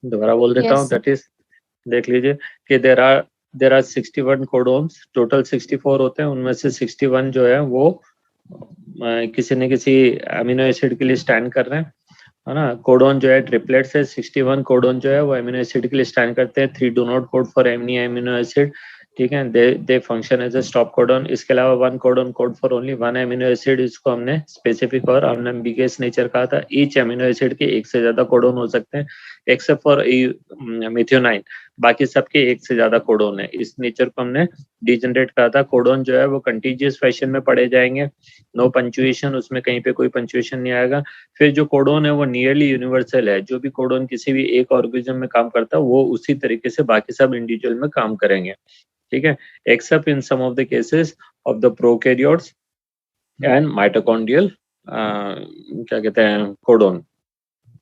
दोबारा बोल देता हूँ, Yes. दैट इज, देख लीजिए कि देर आर 61 कोडोन्स, टोटल 64 होते हैं, उनमें से 61 जो है वो किसी न किसी अमीनो एसिड के लिए स्टैंड कर रहे हैं, है ना। कोडोन जो है ट्रिपलेट से 61 कोडोन जो है वो अमीनो एसिड के लिए स्टैंड करते हैं। 3 do not code for any amino acid, ठीक है, they function as a stop codon. इसके अलावा 1 codon code for only 1 amino acid, इसको हमने स्पेसिफिक और अनएम्बिगुअस नेचर कहा था। ईच अमीनो एसिड के एक से ज्यादा कोडोन हो सकते हैं एक्सेप्ट फॉर मिथ्योनाइन, बाकी सबके एक से ज्यादा कोडोन है। इस नेचर को हमने डिजनरेट कहा था। कोडोन जो है वो कंटीजियस फैशन में पढ़े जाएंगे, नो पंचुएशन, उसमें कहीं पे कोई पंचुएशन नहीं आएगा। फिर जो कोडोन है वो नियरली यूनिवर्सल है, जो भी कोडोन किसी भी एक ऑर्गेनिज्म में काम करता है वो उसी तरीके से बाकी सब इंडिविजुअल में काम करेंगे, ठीक है, except in some of the cases of the prokaryotes and mitochondrial क्या कहते हैं कोडोन।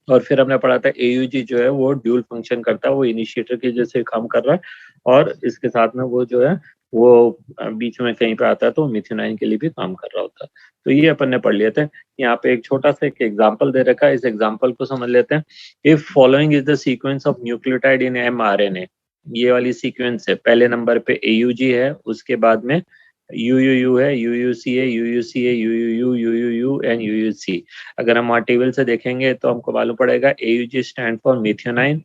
और फिर हमने पढ़ा था AUG जो है वो ड्यूल फंक्शन करता है, वो इनिशिएटर के जैसे काम कर रहा है, और इसके साथ में वो जो है वो बीच में कहीं पे आता है तो मिथ्योनाइन के लिए भी काम कर रहा होता है। तो ये अपन ने पढ़ लिए थे। यहाँ पे एक छोटा सा एक एग्जांपल दे रखा है, इस एग्जांपल को समझ लेते हैं। If following is the sequence of nucleotide in mRNA, ये वाली सीक्वेंस है, पहले नंबर पे AUG है, उसके बाद में UUU है, UUC है, UUC है, UUU, UUU एंड UUC। अगर हम वहाँ टेबल से देखेंगे तो हमको मालूम पड़ेगा AUG स्टैंड फॉर मिथ्योनाइन,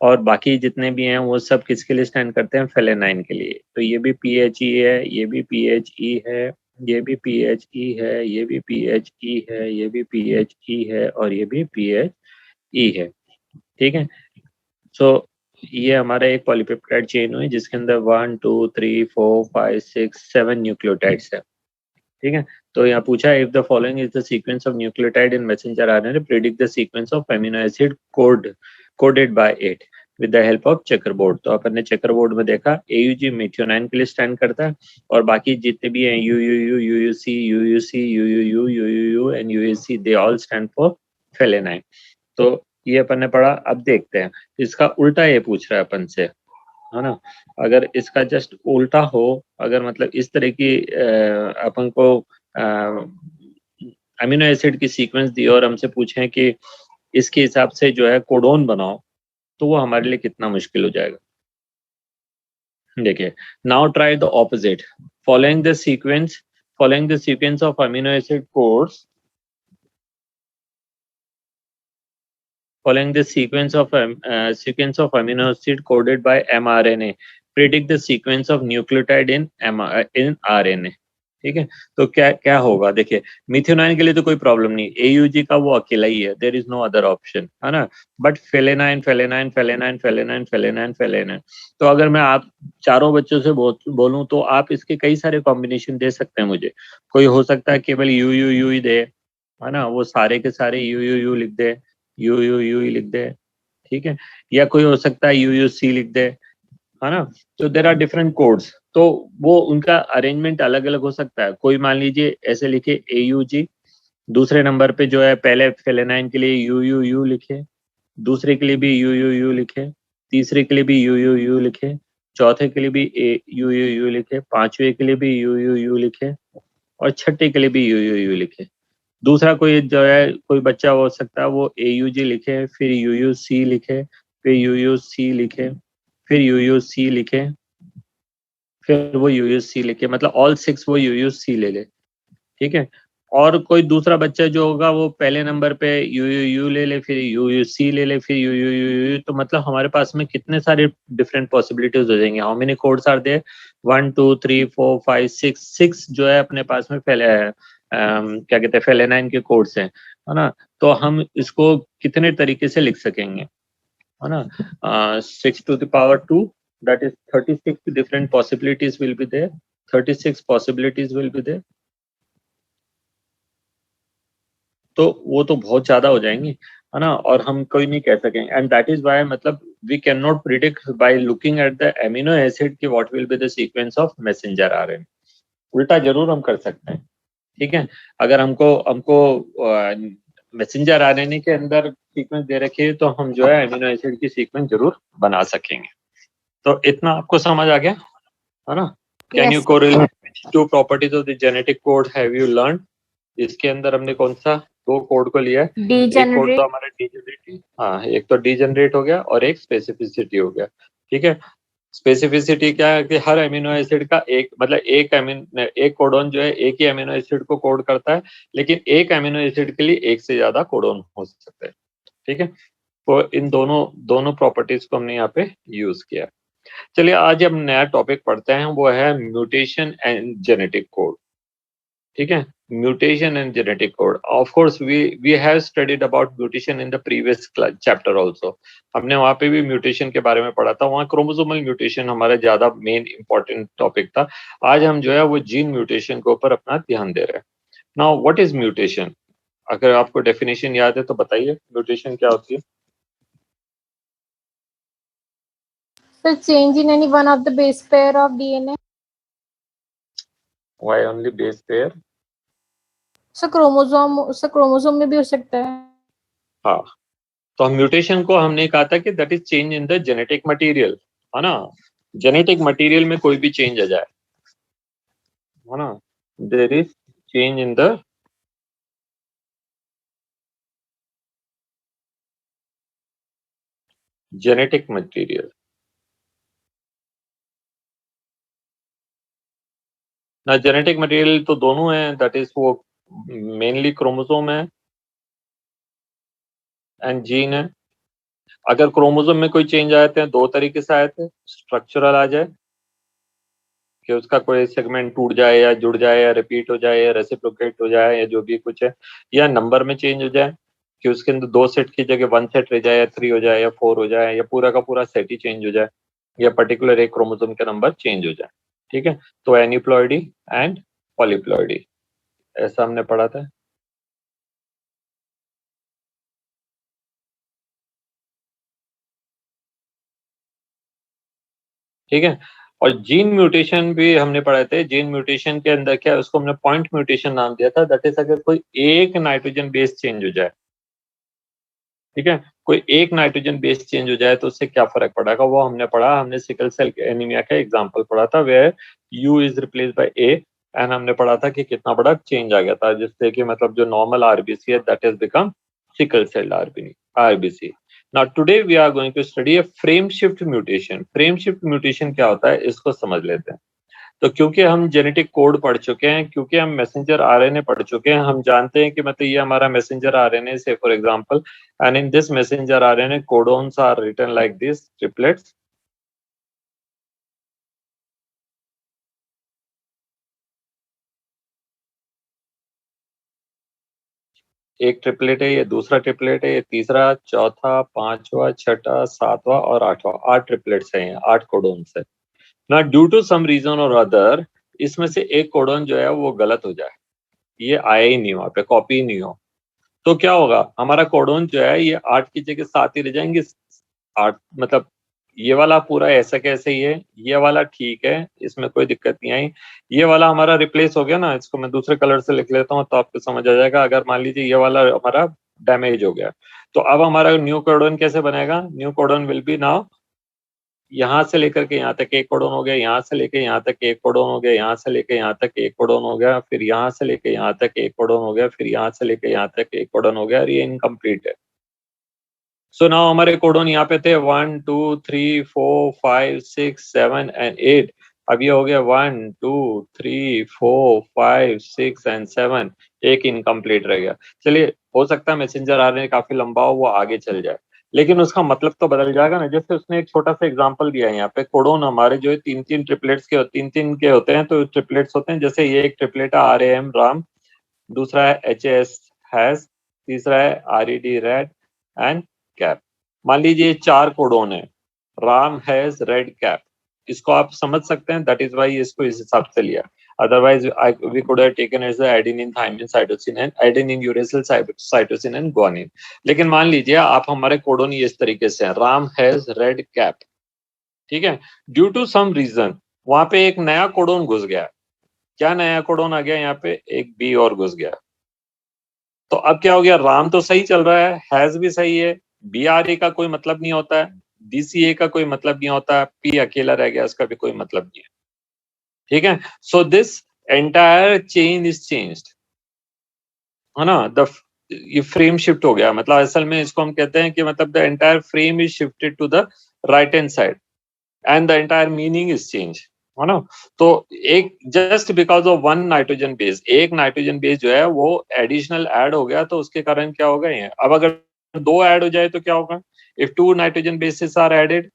और बाकी जितने भी हैं वो सब किसके लिए स्टैंड करते हैं, फेलेनाइन के लिए। तो ये भी PHE है, ये भी PHE है, ये भी PHE है, ये भी PHE है, ये भी PHE है, और ये भी PHE है, ठीक है। सो ये हमारा एक पॉलीपेप्टाइड चेन हुई जिसके अंदर 1 2 3 4 5 6 7 न्यूक्लियोटाइड्स है, ठीक है। तो यहाँ पूछा if the following is the sequence of nucleotide in messenger RNA, predict the sequence of amino acid coded by it with the help of checker board. तो अपन ने चेकर बोर्ड में देखा AUG मिथ्योनाइन के लिए स्टैंड करता है, और बाकी जितने भी हैं UUU, UUC, UUC, UUU, UUU and UUC, they all stand for phenylalanine. तो ये अपन ने पढ़ा। अब देखते हैं इसका उल्टा, ये पूछ रहा है अपन से, है ना। अगर इसका जस्ट उल्टा हो, अगर मतलब इस तरह की अपन को अमीनो एसिड की सीक्वेंस दी और हमसे पूछें कि इसके हिसाब से जो है कोडोन बनाओ, तो वो हमारे लिए कितना मुश्किल हो जाएगा। देखिए, now try the opposite, following the sequence of amino acid codes, following the sequence of amino acid coded by mRNA, predict the sequence of nucleotide in RNA, ठीक है। तो क्या क्या होगा, देखिए मिथ्योनाइन के लिए तो कोई प्रॉब्लम नहीं, AUG का वो अकेला ही है, there is no other option, है ना। बट फेलेनाइन फेलेनाइन फेलेनाइन फेलेनाइन फेलेनाइन फेलेनाइन, तो अगर मैं आप चारों बच्चों से बोलूं तो आप इसके कई सारे कॉम्बिनेशन दे सकते हैं मुझे। कोई हो सकता है केवल UUU ही दे, है ना, वो सारे के सारे UUU लिख दे, UUU ही लिख दे, ठीक है। या कोई हो सकता है UUC लिख दे, है ना। तो देर आर डिफरेंट कोड्स, तो वो उनका अरेंजमेंट अलग अलग हो सकता है। कोई मान लीजिए ऐसे लिखे AUG, दूसरे नंबर पे जो है पहले फेलेनाइन के लिए UUU लिखे, दूसरे के लिए भी UUU लिखे, तीसरे के लिए भी UUU लिखे, चौथे के लिए भी UUU लिखे, पांचवे के लिए भी UUU लिखे, और छठे के लिए भी UUU लिखे। दूसरा कोई जो है कोई बच्चा हो सकता है वो AUG लिखे, फिर UUC लिखे, फिर UUC लिखे, फिर UUC लिखे, फिर वो UUC लिखे, मतलब ऑल 6 वो UUC ले ले, ठीक है। और कोई दूसरा बच्चा जो होगा वो पहले नंबर पे UUU ले ले, फिर UUC ले ले, फिर UUU, तो मतलब हमारे पास में कितने सारे डिफरेंट पॉसिबिलिटीज हो जाएंगे। How many codes are there, 1 2 3 4 5 6 जो है अपने पास में फैले क्या कहते हैं फेलेनाइन के कोड्स हैं, है ना। तो हम इसको कितने तरीके से लिख सकेंगे, है ना। 6 to the power 2, that is 36 different possibilities will be there, 36 possibilities will be there। तो वो तो बहुत ज्यादा हो जाएंगी, है ना, और हम कोई नहीं कह सकेंगे। एंड दैट इज वाई मतलब we can not predict by looking at the amino acid की what will be the sequence of messenger RNA. उल्टा जरूर हम कर सकते हैं, ठीक है। अगर हमको हमको मैसेंजर आरएनए के अंदर सीक्वेंस दे रखी है तो हम जो है एमिनो एसिड की सीक्वेंस जरूर बना सकेंगे। तो इतना आपको समझ आ गया, है ना। Can you Yes. Correlate to properties of the genetic code, have you learn. इसके अंदर हमने कौन सा दो कोड को लिया है, एक कोड तो हमारा डीजेनरेट, हाँ एक तो डीजेनरेट हो गया और एक स्पेसिफिसिटी हो गया। ठीक है, स्पेसिफिसिटी क्या है कि हर अमीनो एसिड का एक मतलब एक कोडोन जो है एक ही अमीनो एसिड को कोड करता है, लेकिन एक अमीनो एसिड के लिए एक से ज्यादा कोडोन हो सकते हैं। ठीक है, तो इन दोनों दोनों प्रॉपर्टीज को हमने यहाँ पे यूज किया। चलिए आज हम नया टॉपिक पढ़ते हैं, वो है म्यूटेशन एंड जेनेटिक कोड। ठीक है, mutation and genetic code. Of course we have studied about mutation in the previous chapter also. हमने वहाँ पे भी म्यूटेशन के बारे में पढ़ा था, वहाँ क्रोमोसोमल म्यूटेशन हमारा ज्यादा मेन इंपॉर्टेंट टॉपिक था। आज हम जो है वो जीन म्यूटेशन के ऊपर अपना ध्यान दे रहे हैं। Now what is mutation? अगर आपको डेफिनेशन याद है तो बताइए, म्यूटेशन क्या होती है? So change in any one of the base pair of DNA. Why only base pair? So chromosome में भी हो सकता है। हाँ, तो हम म्यूटेशन को हमने कहा था कि that is change in the genetic material, है ना। जेनेटिक मटेरियल में कोई भी चेंज आ जाए, है ना, there is change in the genetic material. ना जेनेटिक मटेरियल तो दोनों है, दैट इज वो मेनली क्रोमोसोम है एंड जीन है। अगर क्रोमोसोम में कोई चेंज आए थे, दो तरीके से आए थे, स्ट्रक्चरल आ जाए कि उसका कोई सेगमेंट टूट जाए या जुड़ जाए या रिपीट हो जाए या रेसिप्रोकेट हो जाए या जो भी कुछ है, या नंबर में चेंज हो जाए कि उसके अंदर दो सेट की जगह वन सेट रह जाए या थ्री हो जाए या फोर हो जाए या पूरा का पूरा सेट ही चेंज हो जाए या पर्टिकुलर एक क्रोमोसोम का नंबर चेंज हो जाए। ठीक है, तो एनीप्लॉइडी एंड पॉलीप्लॉइडी, ऐसा हमने पढ़ा था। ठीक है, और जीन म्यूटेशन भी हमने पढ़े थे। जीन म्यूटेशन के अंदर क्या है, उसको हमने पॉइंट म्यूटेशन नाम दिया था। दैट इज अगर कोई एक नाइट्रोजन बेस चेंज हो जाए, ठीक है, कोई एक नाइट्रोजन बेस चेंज हो जाए तो उससे क्या फर्क पड़ेगा, वो हमने पढ़ा। हमने सिकल सेल एनीमिया का एग्जांपल पढ़ा था, where U is replace by A, and हमने पढ़ा था कि कितना बड़ा चेंज आ गया था, जिससे कि मतलब जो नॉर्मल आरबीसी है that is become sickle cell RBC. Now today we are going to study a frame shift mutation. Frame shift mutation क्या होता है, इसको समझ लेते हैं। तो क्योंकि हम जेनेटिक कोड पढ़ चुके हैं, क्योंकि हम मैसेंजर आरएनए पढ़ चुके हैं, हम जानते हैं कि मतलब ये हमारा मैसेंजर आरएनए से for example, and in this messenger RNA codons are written like this triplets. एक ट्रिपलेट है, ये दूसरा ट्रिपलेट है, ये तीसरा, चौथा, पांचवा, छठा, सातवां और आठवां, 8 ट्रिपलेट्स हैं, 8 कोडोन्स है ना। ड्यू टू सम रीजन और अदर इसमें से एक कोडोन जो है वो गलत हो जाए, ये आया ही नहीं वहां पे, कॉपी नहीं हो, तो क्या होगा, हमारा कोडोन जो है ये 8 की जगह 7 ही रह जाएंगे। 8 मतलब ये वाला पूरा ऐसा कैसे ही है, ये वाला ठीक है, इसमें कोई दिक्कत नहीं आई। ये वाला हमारा रिप्लेस हो गया ना, इसको मैं दूसरे कलर से लिख लेता हूँ तो आपको समझ आ जाएगा। अगर मान लीजिए ये वाला हमारा डैमेज हो गया, तो अब हमारा न्यू कोडोन कैसे बनेगा? New codon will be now यहाँ से लेकर के यहाँ तक एक कोडोन हो गया, यहाँ से लेके यहाँ तक एक कोडोन हो गया, यहाँ से लेके यहाँ तक एक कोडोन हो गया, फिर यहाँ से लेके यहाँ तक एक कोडोन हो गया, फिर यहाँ से लेके यहाँ तक एक कोडोन हो गया, और ये इनकम्प्लीट है। सो नाउ हमारे कोडोन यहाँ पे थे 1 2 3 4 5 6 7 एंड 8। अब ये हो गया 1 2 3 4 5 6 एंड 7, एक इनकम्प्लीट रह गया। चलिए, हो सकता है मैसेंजर आरएनए काफी लंबा हो, वो आगे चल जाए, लेकिन उसका मतलब तो बदल जाएगा ना। जैसे उसने एक छोटा सा एग्जांपल दिया है यहाँ पे, कोडोन हमारे जो है तीन तीन ट्रिपलेट्स के, तीन तीन के होते हैं, तो ट्रिपलेट्स होते हैं। जैसे ये एक ट्रिपलेट है RAM राम, दूसरा है HAS हैज, तीसरा है RED रेड एंड कैप। मान लीजिए 4 कोडोन है, राम हैज रेड कैप, इसको आप समझ सकते हैं, दैट इज वाई इसको इस हिसाब से लिया। Otherwise, we could have taken as the adenine, thymine, cytosine and adenine, uracil, cytosine and guanine। लेकिन मान लीजिए आप हमारे कोडोन ये इस तरीके से है, राम हैज रेड कैप, ठीक है, ड्यू टू सम रीजन वहां पे एक नया कोडोन घुस गया। क्या नया कोडोन आ गया यहाँ पे? एक बी और घुस गया। तो अब क्या हो गया, राम तो सही चल रहा है, हैज भी सही है, BRA का कोई मतलब नहीं होता है, DCA का कोई मतलब नहीं होता है, P अकेला रह गया, उसका भी कोई मतलब नहीं है। ठीक है, so this entire chain is changed, है ना। द ये फ्रेम शिफ्ट हो गया, मतलब असल में इसको हम कहते हैं कि मतलब the entire frame is shifted to the right hand side and the entire meaning is change, है ना। तो एक just because of one nitrogen base, एक नाइट्रोजन बेस जो है वो एडिशनल ऐड हो गया, तो उसके कारण क्या होगा ये। अब अगर दो ऐड हो जाए तो क्या होगा, if two nitrogen bases are added,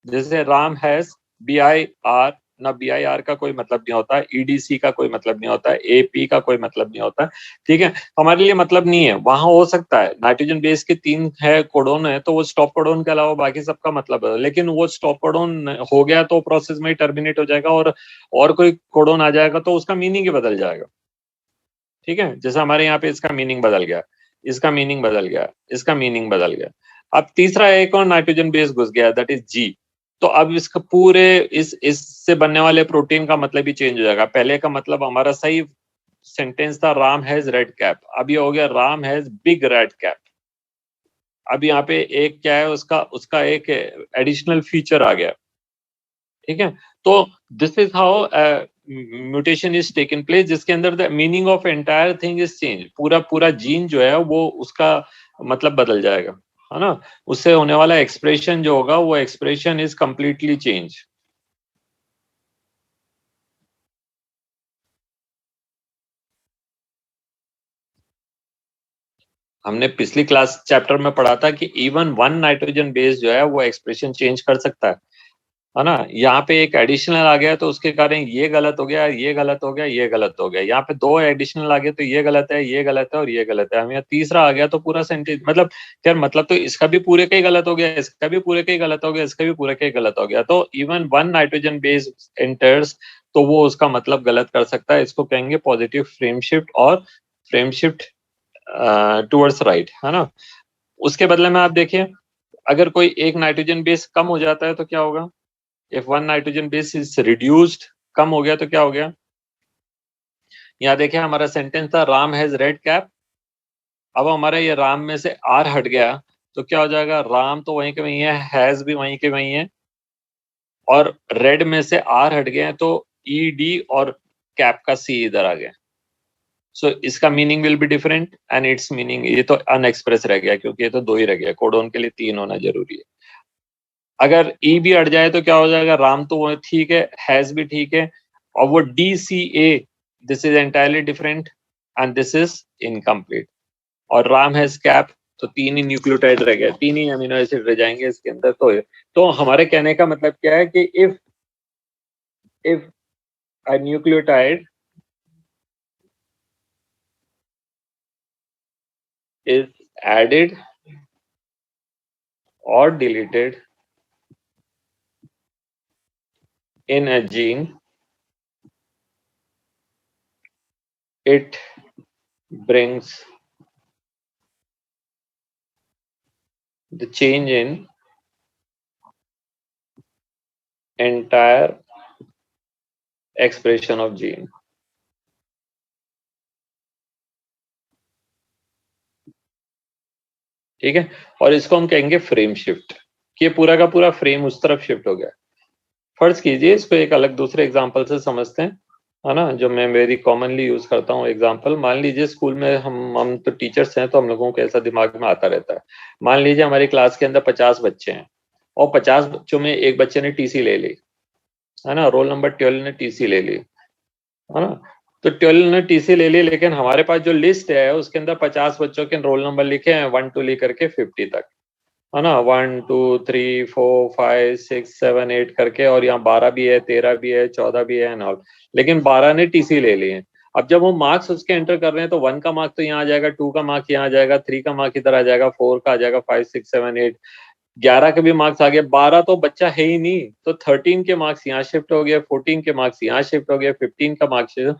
जैसे राम हैज BIR, ना BIR का कोई मतलब नहीं होता है, EDC का कोई मतलब नहीं होता है, AP का कोई मतलब नहीं होता है, ठीक है, हमारे लिए मतलब नहीं है। वहां हो सकता है नाइट्रोजन बेस के 3 है कोडोन है, तो वो स्टॉप कोडोन के अलावा बाकी सबका मतलब है, लेकिन वो स्टॉप कोडोन हो गया तो प्रोसेस में ही टर्मिनेट हो जाएगा और कोई कोडोन आ जाएगा तो उसका मीनिंग ही बदल जाएगा, ठीक है। जैसे हमारे यहाँ पे इसका मीनिंग बदल गया, इसका मीनिंग बदल गया, इसका मीनिंग बदल गया। अब तीसरा एक और नाइट्रोजन बेस घुस गया, दैट इज G। तो अब इसका पूरे इससे बनने वाले प्रोटीन का मतलब ही चेंज हो जाएगा। पहले का मतलब हमारा सही सेंटेंस था राम हैज रेड कैप, अब ये हो गया Ram has big red cap. अब यहाँ पे एक क्या है, उसका एक एडिशनल फीचर आ गया, ठीक है। तो this is how mutation is taken place, जिसके अंदर the meaning of entire thing is change, पूरा पूरा जीन जो है वो उसका मतलब बदल जाएगा, है ना। उससे होने वाला एक्सप्रेशन जो होगा वो एक्सप्रेशन इज कंप्लीटली चेंज। हमने पिछली क्लास चैप्टर में पढ़ा था कि इवन वन नाइट्रोजन बेस जो है वो एक्सप्रेशन चेंज कर सकता है ना। यहाँ पे एक एडिशनल आ गया तो उसके कारण ये गलत हो गया, ये गलत हो गया, ये गलत हो गया। यहाँ पे दो एडिशनल आ गए तो ये गलत है, ये गलत है और ये गलत है। हम यहाँ तीसरा आ गया तो पूरा सेंटेंस मतलब यार मतलब तो इसका भी पूरे का ही गलत हो गया, इसका भी पूरे का ही गलत हो गया, इसका भी पूरे का ही गलत हो गया। तो even one nitrogen base enters तो वो उसका मतलब गलत कर सकता है। इसको कहेंगे पॉजिटिव फ्रेम शिफ्ट और फ्रेम शिफ्ट टूवर्ड्स राइट, है ना। उसके बदले में आप देखिए, अगर कोई एक नाइट्रोजन बेस कम हो जाता है तो क्या होगा, if one nitrogen base is reduced, कम हो गया तो क्या हो गया। यहाँ देखिए हमारा सेंटेंस था राम हैज रेड कैप, अब हमारा ये राम में से आर हट गया तो क्या हो जाएगा, राम तो वहीं के वहीं है, हैज भी वहीं के वहीं है, और रेड में से आर हट गए तो ED और कैप का C इधर आ गया। सो इसका meaning will be different and it's meaning, ये तो अनएक्सप्रेस रह गया क्योंकि ये तो दो ही रह गया, कोडोन के लिए 3 होना जरूरी है। अगर E भी हट जाए तो क्या हो जाएगा, राम तो वो ठीक है, हैज भी ठीक है, और वो DCA this is entirely different and this is incomplete. और राम हैज कैप तो 3 ही न्यूक्लियोटाइड रह गए, 3 ही अमीनो एसिड रह जाएंगे इसके अंदर। तो हमारे कहने का मतलब क्या है कि if a nucleotide is added or deleted in a gene, it brings the change in entire expression of gene। ठीक है, और इसको हम कहेंगे फ्रेम शिफ्ट, कि पूरा का पूरा फ्रेम उस तरफ शिफ्ट हो गया। फर्ज कीजिए इसको एक अलग दूसरे एग्जांपल से समझते हैं, है ना, जो मैं वेरी कॉमनली यूज करता हूँ एग्जांपल। मान लीजिए स्कूल में हम तो टीचर्स हैं तो हम लोगों को ऐसा दिमाग में आता रहता है। मान लीजिए हमारी क्लास के अंदर 50 बच्चे हैं और 50 बच्चों में एक बच्चे ने TC ले ली, है ना, रोल नंबर 12 ने TC ले ली, है ना। तो 12 ने TC ले ली, लेकिन हमारे पास जो लिस्ट है उसके अंदर 50 बच्चों के रोल नंबर लिखे हैं 1 to लेकर के 50 तक, है ना, 1 2 3 4 5 6 7 8 करके, और यहाँ 12 भी है, 13 भी है, 14 भी है एंड ऑल, लेकिन 12 ने TC ले लिए। अब जब वो मार्क्स उसके एंटर कर रहे हैं तो 1 का मार्क तो यहाँ आ जाएगा, 2 का मार्क यहाँ आ जाएगा, 3 का मार्क इधर आ जाएगा, 4 का आ जाएगा, 5 6 7 8, 11 के भी मार्क्स आ गए, 12 तो बच्चा है ही नहीं, तो 13 के मार्क्स यहाँ शिफ्ट हो गए, 14 के मार्क्स यहाँ शिफ्ट हो गए, 15 का मार्क्स,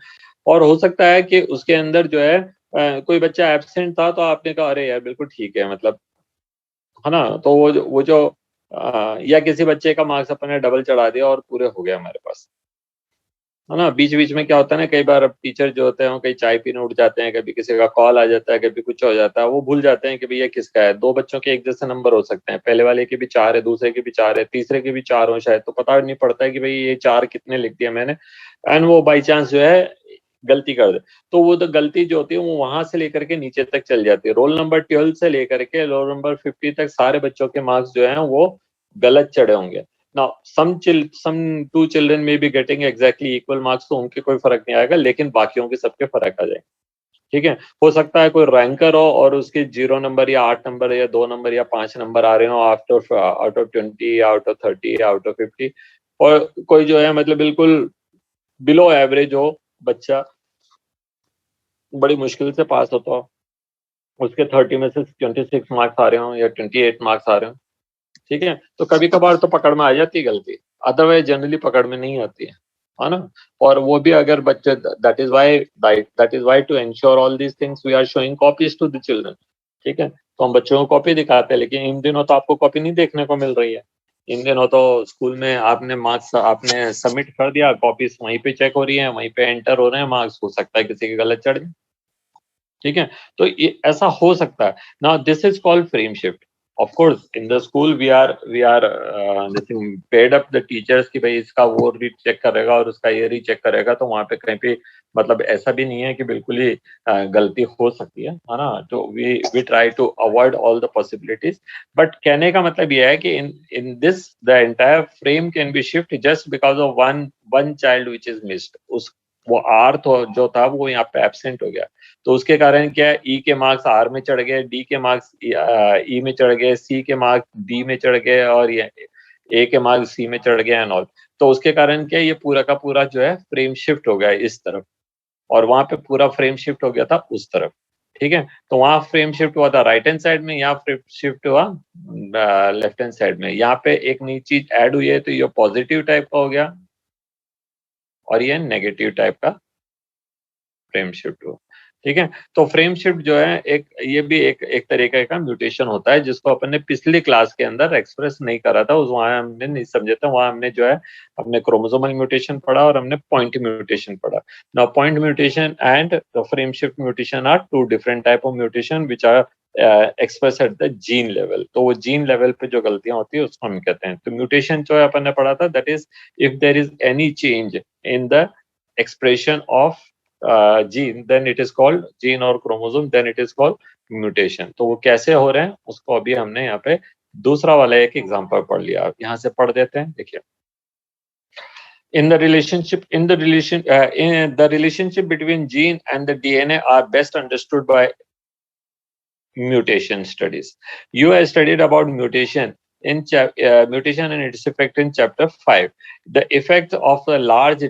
और हो सकता है कि उसके अंदर जो है कोई बच्चा एब्सेंट था तो आपने कहा अरे यार बिल्कुल ठीक है, मतलब, है ना। तो वो जो या किसी बच्चे का मार्क्स अपने डबल चढ़ा दिया और पूरे हो गया हमारे पास, है ना। बीच बीच में क्या होता है ना, कई बार अब टीचर जो होते हैं वो कहीं चाय पीने उठ जाते हैं, कभी किसी का कॉल आ जाता है, कभी कुछ हो जाता है, वो भूल जाते हैं कि भैया किसका है। 2 बच्चों के एक जैसे नंबर हो सकते हैं, पहले वाले के भी 4 है, दूसरे के भी 4 है, तीसरे के भी 4 हो शायद, तो पता नहीं पड़ता है कि भाई ये 4 कितने लिख दिया मैंने, एंड वो बाई चांस जो है गलती कर दे, तो वो तो गलती जो होती है वो वहां से लेकर के नीचे तक चल जाती है। रोल नंबर 12 से लेकर के रोल नंबर 50 तक सारे बच्चों के मार्क्स जो हैं वो गलत चढ़े होंगे। Now some 2 children may be getting exactly equal marks, तो उनके कोई फर्क नहीं आएगा, लेकिन बाकियों के सबके फर्क आ जाए। ठीक है, हो सकता है कोई रैंकर हो और उसके 0 नंबर या 8 नंबर या 2 नंबर या 5 नंबर आ रहे हो out of 20 out of 30 out of 50, और कोई जो है मतलब बिल्कुल बिलो एवरेज हो बच्चा, बड़ी मुश्किल से पास होता हो, उसके 30 में से 26 मार्क्स आ रहे हो या 28 मार्क्स आ रहे हो। ठीक है, तो कभी कभार तो पकड़ में आ जाती है गलती, अदरवाइज जनरली पकड़ में नहीं आती है ना। और वो भी अगर बच्चे, that is why to ensure all these things we are showing copies to the children. ठीक है, तो हम बच्चों को कॉपी दिखाते हैं, लेकिन इन दिनों तो आपको कॉपी नहीं देखने को मिल रही है। इन दिनों तो स्कूल में आपने मार्क्स आपने सबमिट कर दिया, कॉपीज वहीं पे चेक हो रही है, वहीं पे एंटर हो रहे हैं मार्क्स, हो सकता है किसी के गलत चढ़ जाए। ठीक है, तो ये ऐसा हो सकता है। Now this is called frame shift. Of course in the school we are paid up the teachers कि भाई इसका वो रीचेक करेगा और उसका ये रीचेक करेगा, तो वहां पे कहीं पे मतलब ऐसा भी नहीं है कि बिल्कुल ही गलती हो सकती है ना। तो we try to avoid all the possibilities, but कहने का मतलब ये है कि in this the entire frame can be shift just because of one child which is missed. उस वो आर जो था वो यहाँ पे एब्सेंट हो गया, तो उसके कारण क्या है, ई के मार्क्स आर में चढ़ गए, डी के मार्क्स ई में चढ़ गए, सी के मार्क्स डी में चढ़ गए, और ये ए के मार्क्स सी में चढ़ गए एंड ऑल। तो उसके कारण क्या, ये पूरा का पूरा जो है फ्रेम शिफ्ट हो गया इस तरफ, और वहां पे पूरा फ्रेम शिफ्ट हो गया था उस तरफ। ठीक है, तो वहां फ्रेम शिफ्ट हुआ था राइट हैंड साइड में, यहाँ फ्रेम शिफ्ट हुआ लेफ्ट हैंड साइड में। यहाँ पे एक नई चीज ऐड हुई है, तो ये पॉजिटिव टाइप का हो गया और ये नेगेटिव टाइप का फ्रेम शिफ्ट हुआ। ठीक है, तो फ्रेम शिफ्ट जो है ये भी एक तरीके का म्यूटेशन होता है, जिसको अपन ने पिछली क्लास के अंदर एक्सप्रेस नहीं करा था, उस वहां हमने नहीं समझे था। वहां हमने जो है अपने क्रोमोसोमल म्यूटेशन पढ़ा और हमने पॉइंट म्यूटेशन पढ़ा। Now point mutation and the frame shift mutation are two different type of mutation which are express at the gene level. तो वो जीन लेवल पे जो गलतियां होती है उसको हम कहते हैं। तो म्यूटेशन जो है अपन ने पढ़ा था, that is if there is any change in the expression of gene, then it is called gene or chromosome, then it is called mutation। तो वो कैसे हो रहे हैं उसको अभी हमने यहाँ पे दूसरा वाला एक एग्जांपल पढ़ लिया, यहाँ से पढ़ देते हैं। देखिए, in the relationship between gene and the DNA are best understood by mutation studies. You have studied about mutation in mutation and its effect in chapter 5. The effect of a large,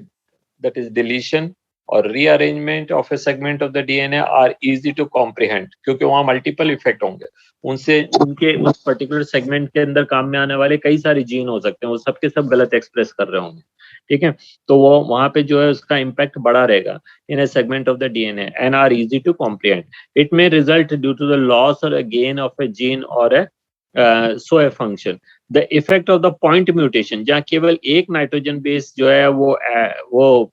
that is deletion or rearrangement of a segment of the DNA are easy to comprehend, क्योंकि वहाँ multiple effect होंगे, उनसे उनके उस particular segment के अंदर काम में आने वाले कई सारे जीन हो सकते हैं, वो सबके सब गलत एक्सप्रेस कर रहे होंगे। ठीक है, तो वो वहां पे जो है उसका इम्पैक्ट बड़ा रहेगा in a segment of the DNA and are easy to comprehend. It may result due to the loss और गेन ऑफ ए जीन और a so a function. The effect of the point mutation, जहाँ केवल एक nitrogen base जो है वो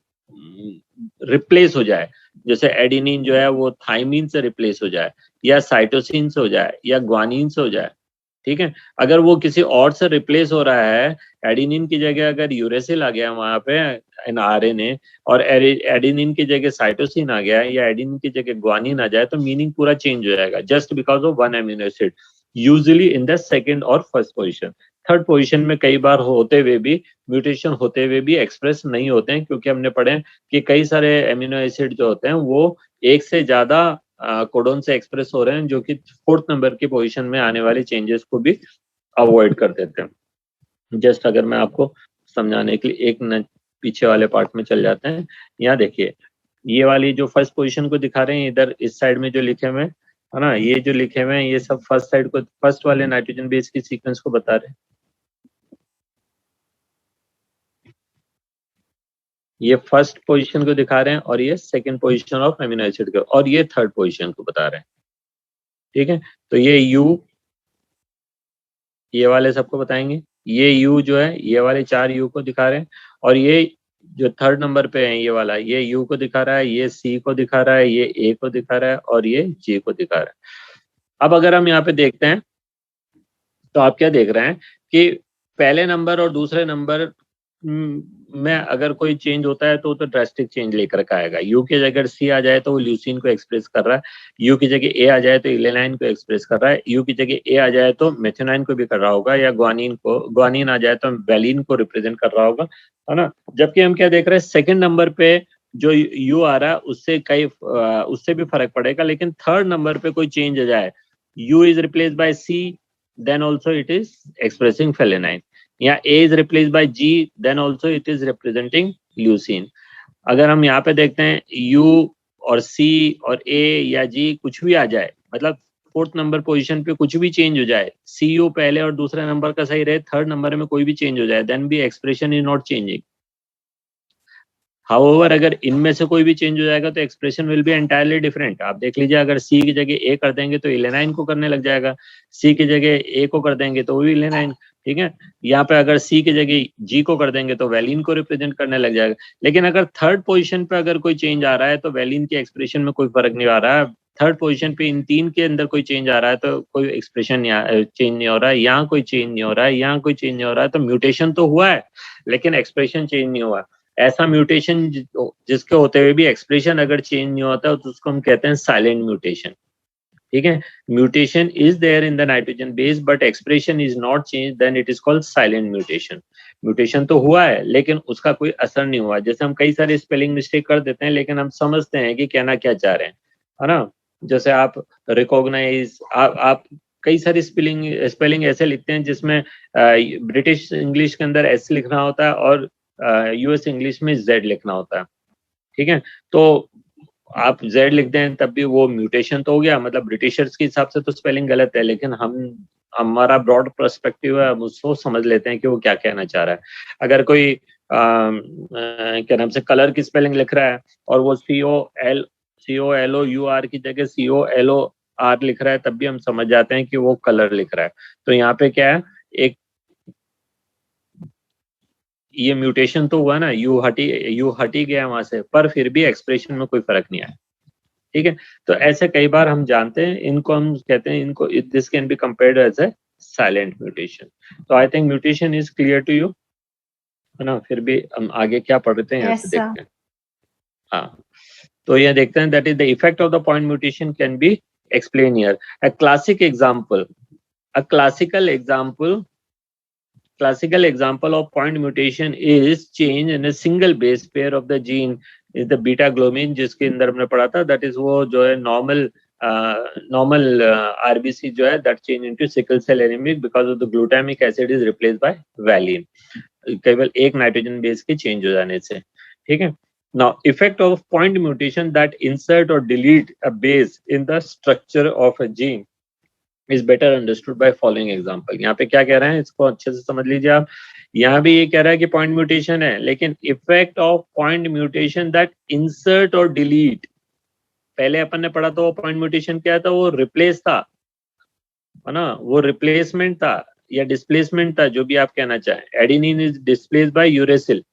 replace हो जाए, जैसे एडिनिन जो है वो थाइमिन से रिप्लेस हो जाए, या साइटोसिन से हो जाए, या ग्वानिन से हो जाए। ठीक है, अगर वो किसी और से रिप्लेस हो रहा है, एडिनिन की जगह अगर यूरेसिल आ गया वहां पे आरएनए, और एडिनिन की जगह साइटोसिन आ गया, या एडिनिन की जगह ग्वानिन आ जाए, तो मीनिंग पूरा चेंज हो जाएगा, just because of one amino acid, usually in the second और फर्स्ट पोजीशन। थर्ड पोजीशन में कई बार होते हुए भी, म्यूटेशन होते हुए भी एक्सप्रेस नहीं होते हैं, क्योंकि हमने पढ़े कि कई सारे एमिनो एसिड जो होते हैं वो एक से ज्यादा कोडोन से एक्सप्रेस हो रहे हैं, जो कि फोर्थ नंबर की पोजीशन में आने वाले चेंजेस को भी अवॉइड कर देते हैं। जस्ट अगर मैं आपको समझाने के लिए एक पीछे वाले पार्ट में चल जाते हैं। यहाँ देखिए, ये वाली जो फर्स्ट पोजीशन को दिखा रहे हैं, इधर इस साइड में जो लिखे हुए है ना, ये जो लिखे हुए हैं ये सब फर्स्ट साइड को, फर्स्ट वाले नाइट्रोजन बेस की सीक्वेंस को बता रहे हैं। ये फर्स्ट पोजीशन को दिखा रहे हैं, और ये second position of amino acid को, और ये थर्ड पोजीशन को बता रहे हैं। ठीक है, तो ये यू, ये वाले सबको बताएंगे, ये यू जो है ये वाले 4 यू को दिखा रहे हैं, और ये जो थर्ड नंबर पे है ये वाला, ये यू को दिखा रहा है, ये सी को दिखा रहा है, ये ए को दिखा रहा है, और ये जी को दिखा रहा है। अब अगर हम यहाँ पे देखते हैं तो आप क्या देख रहे हैं कि पहले नंबर और दूसरे नंबर में अगर कोई चेंज होता है तो ड्रास्टिक चेंज लेकर के आएगा। यू की जगह सी आ जाए तो वो ल्यूसीन को एक्सप्रेस कर रहा है, यू की जगह ए आ जाए तो इलेनाइन को एक्सप्रेस कर रहा है, यू की जगह ए आ जाए तो मेथियोनाइन को भी कर रहा होगा, या ग्वानिन आ जाए तो वैलिन को रिप्रेजेंट कर रहा होगा, है ना। जबकि हम क्या देख रहे हैं, सेकंड नंबर पे जो यू आ रहा है उससे भी फर्क पड़ेगा, लेकिन थर्ड नंबर पे कोई चेंज आ जाए, U is replace by C, then also it is expressing phenylalanine, या A is replaced by G, then also it is representing leucine। अगर हम यहाँ पे देखते हैं U और C और A या G कुछ भी आ जाए, मतलब फोर्थ नंबर पोजीशन पे कुछ भी चेंज हो जाए, CU पहले और दूसरे नंबर का सही रहे, थर्ड नंबर में कोई भी चेंज हो जाए, देन भी expression is not changing. However अगर इनमें से कोई भी चेंज हो जाएगा तो expression will be entirely different. आप देख लीजिए, अगर सी की जगह ए कर देंगे तो इलेनाइन को करने लग जाएगा, सी की जगह ए को कर देंगे तो वो भी इलेनाइन, ठीक है। यहाँ पे अगर सी की जगह जी को कर देंगे तो वैलिन को रिप्रेजेंट करने लग जाएगा। लेकिन अगर थर्ड पोजीशन पे अगर कोई चेंज आ रहा है तो वैलिन के एक्सप्रेशन में कोई फर्क नहीं आ रहा है। थर्ड पोजीशन पे इन तीन के अंदर कोई चेंज आ रहा है तो कोई एक्सप्रेशन चेंज नहीं हो रहा है, यहाँ कोई चेंज नहीं हो रहा है, यहाँ कोई चेंज नहीं हो रहा है, तो म्यूटेशन तो हुआ है लेकिन एक्सप्रेशन चेंज नहीं हुआ। ऐसा म्यूटेशन जिसके होते हुए भी एक्सप्रेशन अगर चेंज नहीं होता तो उसको हम कहते हैं साइलेंट म्यूटेशन, ठीक है। Mutation is there in the nitrogen base but expression is not change, then it is called silent mutation. Mutation तो हुआ है लेकिन उसका कोई असर नहीं हुआ। जैसे हम कई सारे स्पेलिंग मिस्टेक कर देते हैं लेकिन हम समझते हैं कि कहना क्या चाह रहे हैं, है ना। जैसे आप रिकॉग्नाइज, आप कई सारी स्पेलिंग ऐसे लिखते हैं जिसमें ब्रिटिश इंग्लिश के अंदर एस लिखना होता है और यूएस इंग्लिश में जेड लिखना होता है, ठीक है। तो आप जेड लिखते हैं तब भी वो म्यूटेशन तो हो गया, मतलब ब्रिटिशर्स के हिसाब से तो स्पेलिंग गलत है, लेकिन हमारा ब्रॉड पर्सपेक्टिव है, हम उसको समझ लेते हैं कि वो क्या कहना चाह रहा है। अगर कोई क्या नाम से कलर की स्पेलिंग लिख रहा है और वो COLOUR की जगह COLOR लिख रहा है, तब भी हम समझ जाते हैं कि वो कलर लिख रहा है। तो यहाँ पे क्या है, एक ये म्यूटेशन तो हुआ ना, यू हटी गया वहां से, पर फिर भी एक्सप्रेशन में कोई फर्क नहीं आया, ठीक है। तो ऐसे कई बार हम जानते हैं, इनको हम कहते हैं, इनको this can be compared as a silent mutation. तो I think mutation is clear to you, है ना। फिर भी हम आगे क्या पढ़ते हैं यहाँ से देखते हैं। हाँ, तो ये देखते हैं, that is the effect of the point mutation can be explain here. A classical example of point mutation is change in a single base pair of the gene is the beta globin, जिसके अंदर हमने पढ़ा था, that is वो जो है normal RBC जो है that change into sickle cell anemic because of the glutamic acid is replaced by valine, केवल एक नाइट्रोजन बेस के चेंज हो जाने से, ठीक है। Now effect of point mutation that insert or delete a base in the structure of a gene is better understood by following example। यहाँ पे क्या कह रहे हैं, इसको अच्छे से समझ लीजिए आप। यहाँ भी ये कह रहा है कि पॉइंट म्यूटेशन है, लेकिन effect of point mutation that insert और डिलीट, पहले अपन ने पढ़ा था वो पॉइंट म्यूटेशन क्या था, वो रिप्लेस था, है ना, वो रिप्लेसमेंट था या डिस्प्लेसमेंट था, जो भी आप कहना चाहें। Adenine is displace bye uracil,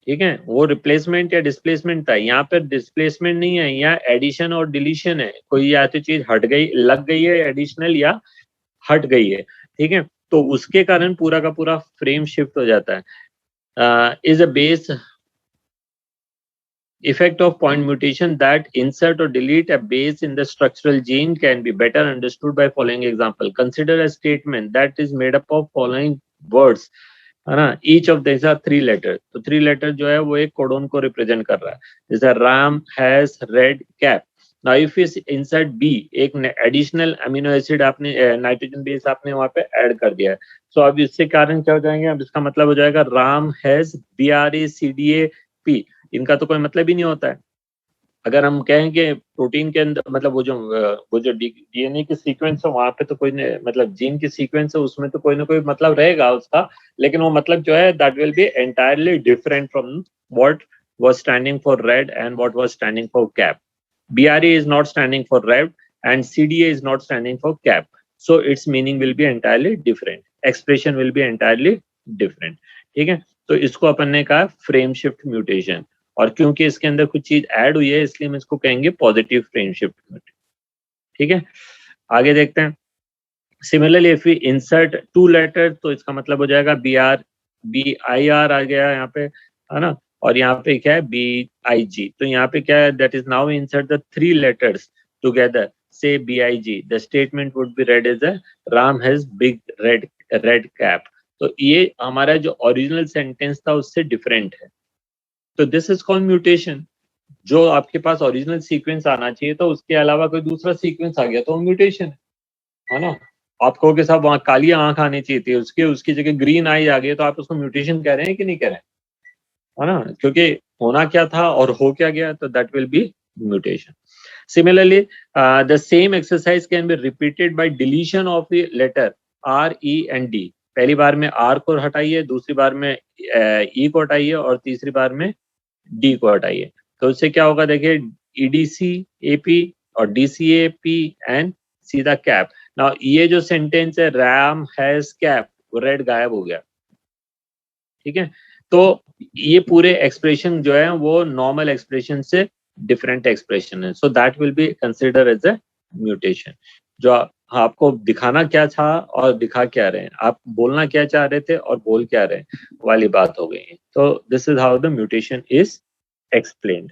ठीक है, वो रिप्लेसमेंट या डिस्प्लेसमेंट था। यहाँ पर डिस्प्लेसमेंट नहीं है, यहाँ एडिशन और डिलीशन है, कोई या तो चीज हट गई, लग गई है एडिशनल या हट गई है, ठीक है। तो उसके कारण पूरा का पूरा फ्रेम शिफ्ट हो जाता है। Is a base effect of point mutation that insert or delete a base in the structural gene can be better understood by following example। Consider a statement that is made up of following words, है ना। Each of this are 3 letter, तो 3 letter जो है वो एक codon को represent कर रहा है, जैसे Ram has red cap. Now if is insert B, एक एडिशनल अमीनो एसिड आपने नाइट्रोजन बेस आपने वहां पे ऐड कर दिया है, तो अब इससे कारण क्या हो जाएंगे, अब इसका मतलब हो जाएगा राम हैज BRACDAP। इनका तो कोई मतलब ही नहीं होता है। अगर हम कहें कि प्रोटीन के अंदर, मतलब वो जो DNA की सीक्वेंस है वहां पे तो कोई मतलब जीन की सीक्वेंस है उसमें तो कोई ना कोई मतलब रहेगा उसका, लेकिन वो मतलब जो है that will B entirely different from what was standing for red and what was standing for cap. BRA is not standing for red and CDA is not standing for cap, so its meaning will be entirely different, expression will be entirely different, ठीक है। तो इसको अपन ने कहा frame shift mutation, और क्योंकि इसके अंदर कुछ चीज ऐड हुई है इसलिए हम इसको कहेंगे पॉजिटिव फ्रेम शिफ्ट म्यूटेशन, ठीक है। आगे देखते हैं। Similarly if we insert 2 letter, तो इसका मतलब हो जाएगा BR BIR आ गया यहाँ पे, है ना, और यहाँ पे क्या है BIG। तो यहाँ पे क्या है, that is now insert the 3 letters together, say BIG, the statement would be read as a Ram has big red cap. तो ये हमारा जो ओरिजिनल सेंटेंस था उससे डिफरेंट है, तो दिस इज कॉल्ड म्यूटेशन। जो आपके पास ओरिजिनल सीक्वेंस आना चाहिए तो उसके अलावा कोई दूसरा सीक्वेंस आ गया तो म्यूटेशन है ना। आपको के साथ वहां काली आंख आनी चाहिए थी, उसकी जगह ग्रीन आई आ गई, तो आप उसको म्यूटेशन कह रहे हैं कि नहीं कह रहे हैं, है ना, क्योंकि होना क्या था और हो क्या गया, तो that will B mutation. Similarly, the same exercise can be repeated by deletion of the letter R, E and D। पहली बार में R को हटाइए, दूसरी बार में E को हटाइए और तीसरी बार में D को हटाइए। तो उससे क्या होगा, देखिए EDC, AP और DCAP एंड सीधा कैप। नाउ ये जो सेंटेंस है राम हैज कैप, वो रेड गायब हो गया, ठीक है। तो ये पूरे एक्सप्रेशन जो है वो नॉर्मल एक्सप्रेशन से डिफरेंट एक्सप्रेशन है, so that will be consider as a mutation. जो आपको दिखाना क्या था और दिखा क्या रहे हैं, आप बोलना क्या चाह रहे थे और बोल क्या रहे हैं वाली बात हो गई है। तो this is how the mutation is explained.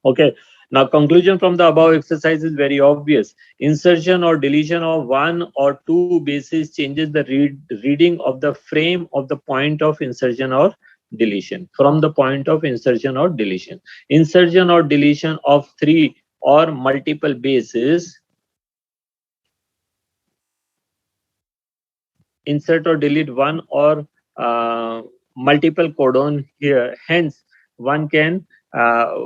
Okay, now conclusion from the above exercise is very obvious. Insertion or deletion of one or two bases changes the reading of the frame of the point of insertion or deletion from the point of insertion or deletion. Insertion or deletion of 3 or multiple bases, insert or delete one or multiple codon here, hence one can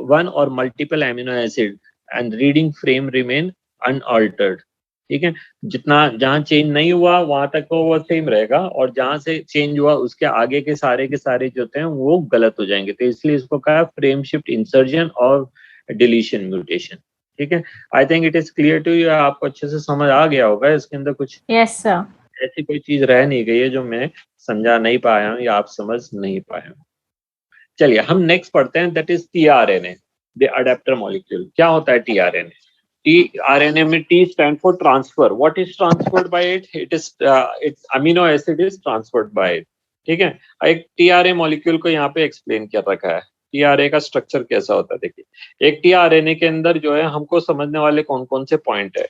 one or multiple amino acid and reading frame remain unaltered। ठीक है, जितना जहां change नहीं हुआ वहां तक तो वो सेम रहेगा, और जहां से चेंज हुआ उसके आगे के सारे जो होते हैं वो गलत हो जाएंगे। तो इसलिए इसको कहा फ्रेम शिफ्ट इंसर्जन और डिलीशन म्यूटेशन। ठीक है, I think it is clear to you, आपको अच्छे से समझ आ गया होगा। इसके अंदर कुछ यस सर, ऐसी कोई चीज रह नहीं गई है जो मैं समझा नहीं पाया हूँ या आप समझ नहीं पाए हूँ। चलिए हम नेक्स्ट पढ़ते हैं, that is tRNA, the adapter molecule. क्या होता है टीआरएनए? टीआरएनए में T stand for transfer. What is transferred by it? It is it's amino acid is transferred by it. ठीक है, एक टीआरए मॉलिक्यूल को यहाँ पे एक्सप्लेन कर रखा है। टीआरए का स्ट्रक्चर कैसा होता है देखिए। एक टीआरएनए के अंदर जो है हमको समझने वाले कौन कौन से पॉइंट है।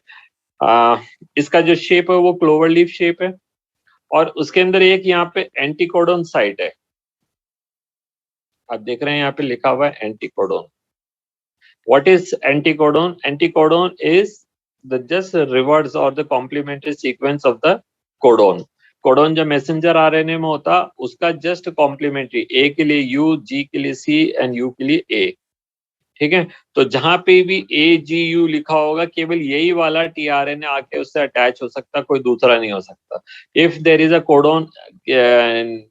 इसका जो शेप है वो क्लोवर लीफ शेप है, और उसके अंदर एक यहाँ पे एंटीकोडोन साइट है। आप देख रहे हैं यहाँ पे लिखा हुआ है anticodon. What is anticodon? Anticodon is the just reverse और the complementary sequence of the codon. Codon जो मैसेंजर आरएनए में होता उसका जस्ट कॉम्प्लीमेंट्री, ए के लिए यू, जी के लिए सी एंड यू के लिए ए। ठीक है, तो जहां पे भी AGU लिखा होगा केवल यही वाला टीआरएनए आके उससे अटैच हो सकता, कोई दूसरा नहीं हो सकता। If there is a codon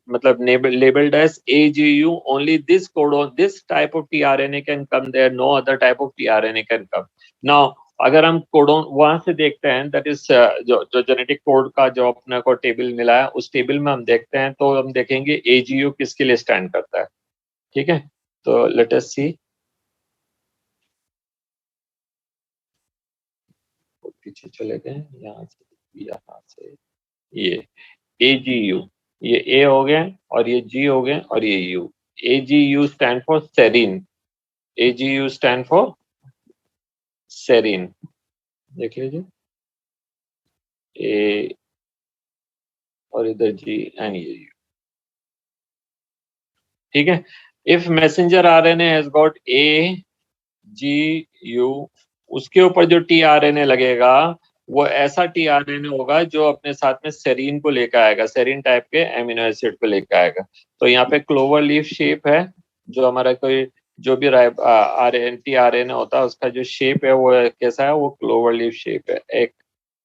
मतलब labelled as AGU, only this codon, this type of tRNA can come there, no other type of tRNA can come. Now अगर हम कोडोन वहां से देखते हैं, दैट इज जो जेनेटिक कोड का जो अपने को टेबल मिला है, उस टेबल में हम देखते हैं तो हम देखेंगे AGU किसके लिए स्टैंड करता है। ठीक है, तो लेट अस सी, पीछे चले गए, यहाँ से ये AGU, ये A हो गया और ये G हो गया और ये U। AGU stand for serine, AGU stand for serine. देख लीजिए A और इधर G एंड ये U। ठीक है, if messenger RNA has got AGU, उसके ऊपर जो tRNA लगेगा वो ऐसा tRNA होगा जो अपने साथ में सेरीन को लेकर आएगा, सेरीन टाइप के एमिनो एसिड को लेकर आएगा। तो यहाँ पे क्लोवर लीफ शेप है, जो हमारा कोई जो भी tRNA होता है उसका जो शेप है वो कैसा है, वो क्लोवर लीफ शेप है। एक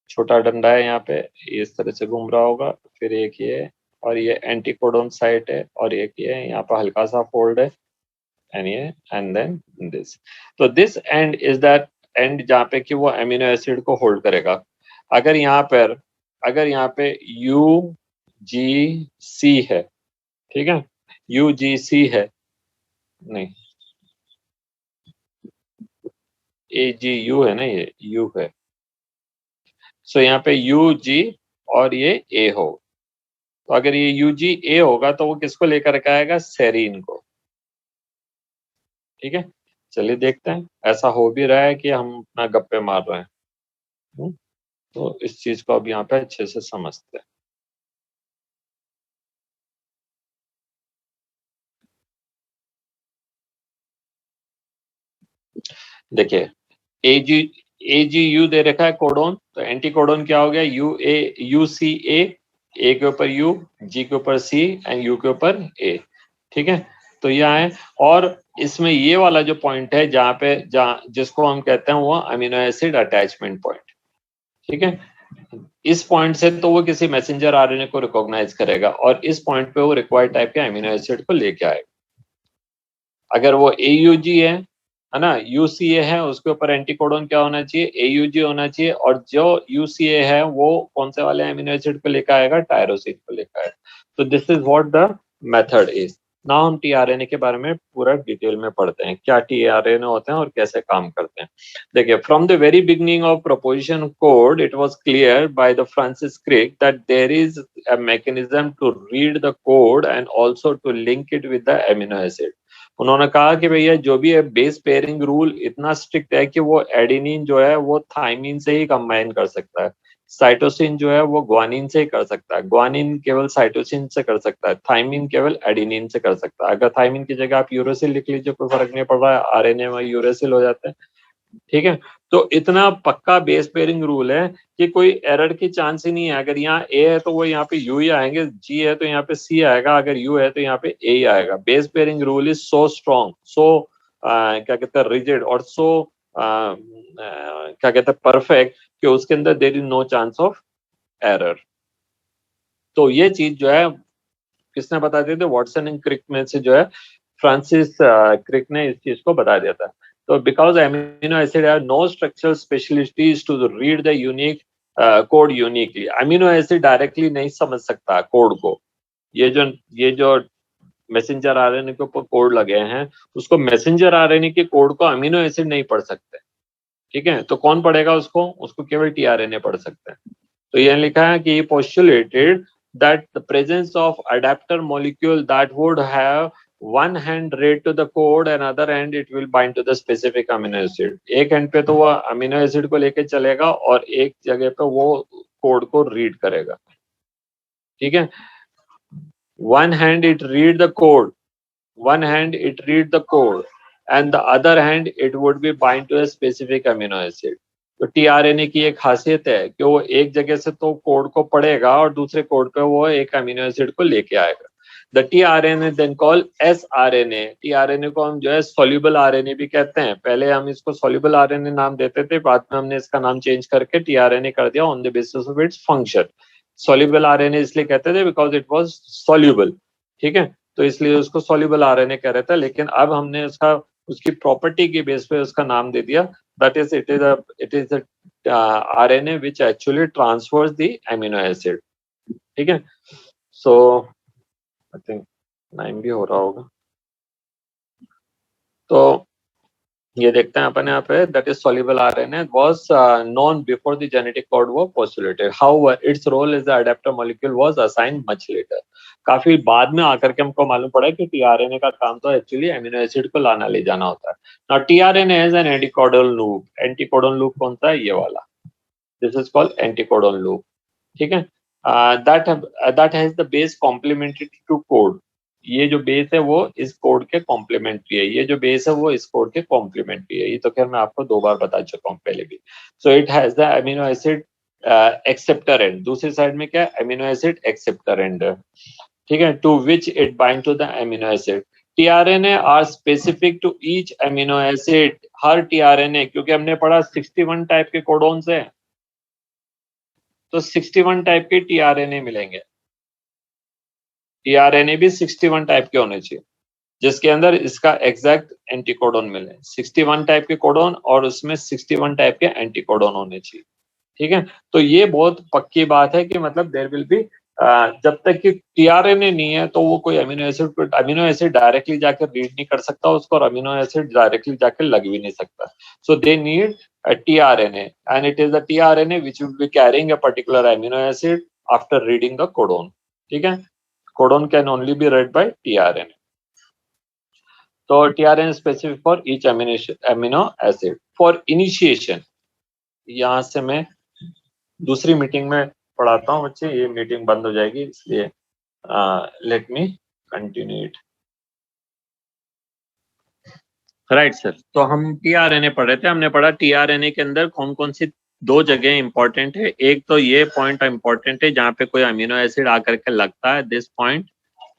छोटा डंडा है यहाँ पे, इस तरह से घूम रहा होगा, फिर एक ये, और ये एंटीकोडोन साइट है, और एक ये यहाँ पर हल्का सा फोल्ड है, and then this। तो this end is that end जहाँ पे कि वो अमीनो एसिड को होल्ड करेगा। अगर यहाँ पे UGC है, ठीक है, UGC है, नहीं AGU है ना, ये U है। सो यहाँ पे UG और ये A हो, तो अगर ये UGA होगा तो वो किसको लेकर के आएगा, सेरीन को। ठीक है, चलिए देखते हैं, ऐसा हो भी रहा है कि हम अपना गप्पे मार रहे हैं। तो इस चीज को अब यहाँ पे अच्छे से समझते हैं। देखिए AGU दे रखा है कोडोन, तो एंटी कोडोन क्या हो गया, UCA, A के ऊपर U, G के ऊपर C एंड U के ऊपर A। ठीक है, तो ये है। और इसमें ये वाला जो पॉइंट है जहाँ जिसको हम कहते हैं वो अमीनो एसिड अटैचमेंट पॉइंट। ठीक है, इस पॉइंट से तो वो किसी मैसेंजर आरएनए को रिकॉग्नाइज करेगा और इस पॉइंट पे वो रिक्वायर्ड टाइप के अमीनो एसिड को लेके आएगा। अगर वो AUG है ना, UCA है, उसके ऊपर एंटीकोडोन क्या होना चाहिए, AUG होना चाहिए, और जो UCA है वो कौन से वाले अमीनो एसिड को लेकर आएगा, टायरोसिन को लेकर आएगा। तो this is what the method is. Now हम टीआरएनए के बारे में पूरा डिटेल में पढ़ते हैं, क्या टीआरएनए होते हैं और कैसे काम करते हैं। देखिए, from the very beginning of proposition code it was clear by the Francis Crick that there is a mechanism to read the code and also to link it with the amino acid. उन्होंने कहा कि भैया जो भी है base pairing rule इतना strict है कि वो एडेनिन जो है वो थाइमिन से ही कंबाइन कर सकता है, साइटोसिन जो है वो ग्वानिन से ही कर सकता है, ग्वानिन केवल साइटोसिन से कर सकता है, थाइमिन केवल एडेनिन से कर सकता है। अगर थाइमिन की जगह आप यूरेसिल लिख लीजिए कोई फर्क नहीं पड़ रहा है, आरएनए में यूरेसिल हो जाता है। ठीक है, तो इतना पक्का बेस पेयरिंग रूल है कि कोई एरर की चांस ही नहीं है। अगर यहाँ ए है तो वो यहाँ पे यू ही आएंगे, जी है तो यहाँ पे सी आएगा, अगर यू है तो यहाँ पे ए ही आएगा। Base pairing rule is so strong, so क्या कहते हैं रिजिड, और सो क्या कहते हैं परफेक्ट, कि उसके अंदर there is no chance of error. तो ये चीज जो है किसने बता दिए थे, वॉटसन एंड क्रिक में से जो है फ्रांसिस क्रिक ने इस चीज को बता दिया था। तो because amino acid have no structural specialities to read the unique code uniquely. Amino acid directly नहीं समझ सकता कोड को। ये जो मैसेंजर आरएनए के ऊपर कोड लगे हैं, उसको मैसेंजर आरएनए के कोड को अमीनो एसिड नहीं पढ़ सकते। ठीक है, तो कौन पढ़ेगा उसको केवल टीआरएनए पढ़ सकते हैं। तो यह लिखा है कि postulated that the presence of adapter molecule that would have one hand read to the code and other hand it will bind to the specific amino acid। एक hand पे तो वो अमीनो एसिड को लेके चलेगा और एक जगह पे वो कोड को रीड करेगा। ठीक है, one hand it read the code and the other hand it would be bind to a specific amino acid। तो टीआरएनए की एक खासियत है कि वो एक जगह से तो कोड को पढ़ेगा और दूसरे कोड पे वो एक अमीनो एसिड को लेके आएगा। The tRNA then call sRNA. TRNA को हम जो है सॉल्युबल आरएनए भी कहते हैं। पहले हम इसको सॉल्युबल आरएनए नाम देते थे, बाद में हमने इसका नाम चेंज करके टीआरएनए कर दिया on the basis of its function. Soluble RNA इसलिए कहते थे बिकॉज इट वाज सॉल्युबल। ठीक है, तो इसलिए उसको सॉल्युबल आरएनए कह रहे थे, लेकिन अब हमने उसकी प्रॉपर्टी के बेस पे उसका नाम दे दिया, that is it is a RNA which actually transfers the amino acid। ठीक है, so I think 9 भी हो रहा होगा। तो ये देखते हैं अपन यहाँ पे, that is soluble RNA was known before the genetic code was postulated, however its role as the adapter molecule was assigned much later। काफी बाद में आकर के हमको मालूम पड़ा कि टीआरएनए का काम तो एक्चुअली अमीनो एसिड को लाना ले जाना होता है। Now tRNA has an anticodon loop. Anticodon loop कौन सा है, ये वाला, this is called anticodon loop. ठीक है, that has the base complementary to code। ये जो बेस है वो इस कोड के कॉम्प्लीमेंट्री है, ये जो बेस है वो इस कोड के कॉम्प्लीमेंट्री है। ये तो खैर मैं आपको 2 बार बता चुका हूँ पहले भी। So it has the amino acid acceptor end, दूसरी साइड में क्या है, अमीनो एसिड एक्सेप्टर एंड। ठीक है, to which it bind to the amino acid. TRNA are specific to each amino acid. हर टीआरएनए, क्योंकि हमने पढ़ा 61 टाइप के कोडोन्स है, तो 61 टाइप के टीआरएनए मिलेंगे। टीआरएनए भी 61 टाइप के होने चाहिए जिसके अंदर इसका एग्जैक्ट एंटीकोडोन मिले। 61 टाइप के कोडोन और उसमें 61 टाइप के एंटीकोडोन होने चाहिए। ठीक है, तो ये बहुत पक्की बात है कि मतलब देयर विल बी, जब तक कि टीआरएनए नहीं है तो वो कोई अमीनो एसिड डायरेक्टली जाकर रीड नहीं कर सकता उसको, और अमीनो एसिड डायरेक्टली जाकर लग भी नहीं सकता। So they need a tRNA and it is the tRNA which will be carrying a particular amino acid after reading the codon। ठीक है, codon can only be read by tRNA. तो tRNA specific for each amino acid for initiation. यहाँ से मैं दूसरी meeting में पढ़ाता हूँ बच्चे, ये मीटिंग बंद हो जाएगी, इसलिए let me continue it. Right sir, तो हम टीआरएनए पढ़ रहे थे, हमने पढ़ा टीआरएनए के अंदर कौन कौन सी दो जगह इंपॉर्टेंट है। एक तो ये पॉइंट इंपॉर्टेंट है जहाँ पे कोई अमीनो एसिड आकर के लगता है, दिस पॉइंट,